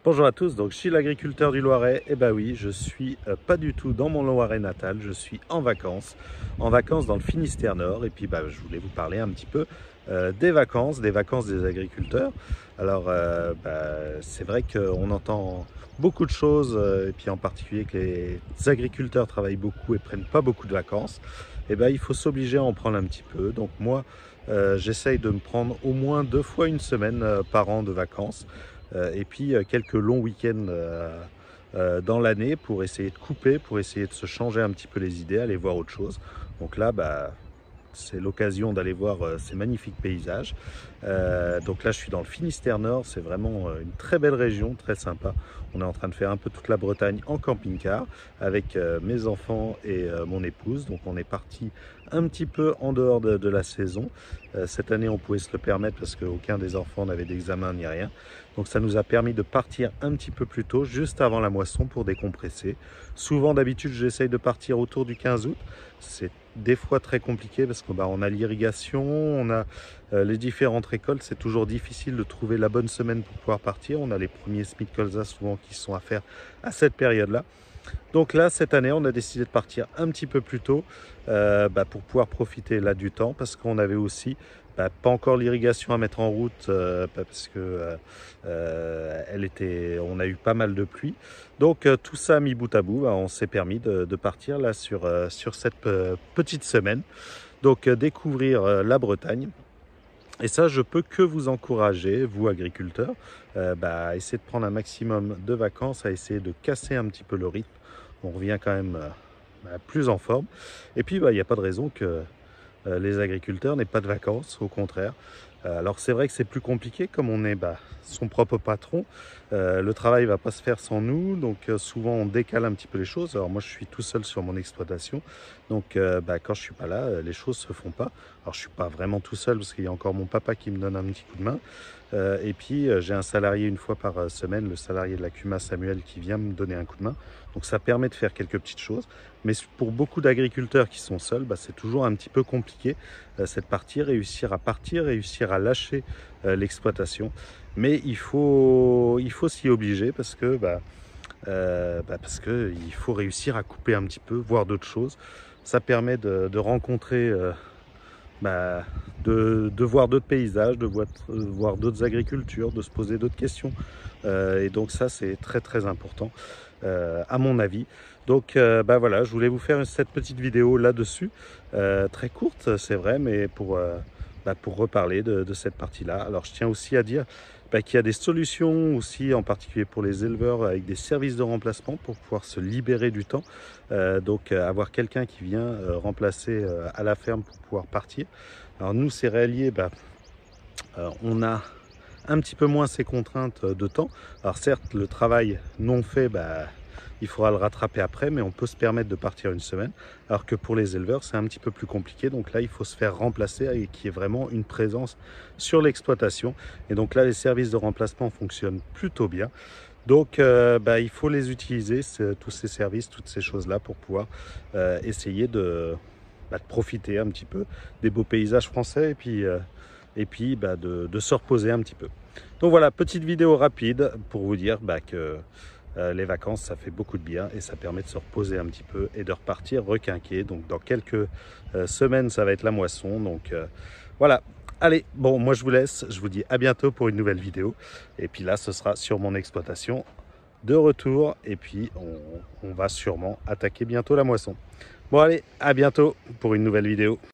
Bonjour à tous, donc je suis l'agriculteur du Loiret. Et bah oui, je suis pas du tout dans mon Loiret natal, je suis en vacances dans le Finistère Nord. Et puis je voulais vous parler un petit peu des vacances des agriculteurs. Alors c'est vrai qu'on entend beaucoup de choses, et puis en particulier que les agriculteurs travaillent beaucoup et prennent pas beaucoup de vacances. Et il faut s'obliger à en prendre un petit peu. Donc moi, j'essaye de me prendre au moins 2 fois une semaine par an de vacances. Et puis quelques longs week-ends dans l'année pour essayer de couper, pour essayer de se changer un petit peu les idées, aller voir autre chose. Donc là, c'est l'occasion d'aller voir ces magnifiques paysages. Donc là, je suis dans le Finistère Nord, c'est vraiment une très belle région, très sympa. On est en train de faire un peu toute la Bretagne en camping-car avec mes enfants et mon épouse. Donc on est parti un petit peu en dehors de la saison. Cette année, on pouvait se le permettre parce qu'aucun des enfants n'avait d'examen ni rien. Donc ça nous a permis de partir un petit peu plus tôt, juste avant la moisson pour décompresser. Souvent, d'habitude, j'essaye de partir autour du 15 août. C'est des fois très compliqué parce qu'on a l'irrigation, on a les différentes récoltes. C'est toujours difficile de trouver la bonne semaine pour pouvoir partir. On a les premiers Smith colza souvent qui sont à faire à cette période-là. Donc là, cette année, on a décidé de partir un petit peu plus tôt pour pouvoir profiter là du temps, parce qu'on avait aussi pas encore l'irrigation à mettre en route, parce que on a eu pas mal de pluie. Donc tout ça mis bout à bout, on s'est permis de partir là sur cette petite semaine. Donc découvrir la Bretagne. Et ça, je peux que vous encourager, vous agriculteurs, à essayer de prendre un maximum de vacances, à essayer de casser un petit peu le rythme. On revient quand même plus en forme. Et puis, il n'y a pas de raison que les agriculteurs n'aient pas de vacances, au contraire. Alors c'est vrai que c'est plus compliqué, comme on est son propre patron. Le travail ne va pas se faire sans nous, donc souvent on décale un petit peu les choses. Alors moi je suis tout seul sur mon exploitation, donc quand je suis pas là, les choses se font pas. Alors je suis pas vraiment tout seul parce qu'il y a encore mon papa qui me donne un petit coup de main. Et puis j'ai un salarié une fois par semaine, le salarié de la CUMA Samuel, qui vient me donner un coup de main. Donc ça permet de faire quelques petites choses. Mais pour beaucoup d'agriculteurs qui sont seuls, c'est toujours un petit peu compliqué cette partie, réussir à lâcher l'exploitation. Mais il faut s'y obliger parce que il faut réussir à couper un petit peu, voir d'autres choses. Ça permet de rencontrer, de voir d'autres paysages, de voir d'autres agricultures, de se poser d'autres questions. Et donc ça, c'est très très important à mon avis. Donc voilà, je voulais vous faire cette petite vidéo là-dessus, très courte, c'est vrai, mais pour reparler de cette partie-là. Alors je tiens aussi à dire qu'il y a des solutions aussi, en particulier pour les éleveurs, avec des services de remplacement pour pouvoir se libérer du temps. Donc avoir quelqu'un qui vient remplacer à la ferme pour pouvoir partir. Alors nous, céréaliers, on a un petit peu moins ces contraintes de temps. Alors certes, le travail non fait, il faudra le rattraper après, mais on peut se permettre de partir une semaine. Alors que pour les éleveurs, c'est un petit peu plus compliqué. Donc là, il faut se faire remplacer et qu'il y ait vraiment une présence sur l'exploitation. Et donc là, les services de remplacement fonctionnent plutôt bien. Donc il faut les utiliser, tous ces services, toutes ces choses-là, pour pouvoir essayer de profiter un petit peu des beaux paysages français, et puis de se reposer un petit peu. Donc voilà, petite vidéo rapide pour vous dire que les vacances, ça fait beaucoup de bien et ça permet de se reposer un petit peu et de repartir requinquer. Donc dans quelques semaines, ça va être la moisson. Donc voilà. Allez, bon, moi je vous laisse. Je vous dis à bientôt pour une nouvelle vidéo. Et puis là, ce sera sur mon exploitation de retour. Et puis on va sûrement attaquer bientôt la moisson. Bon allez, à bientôt pour une nouvelle vidéo.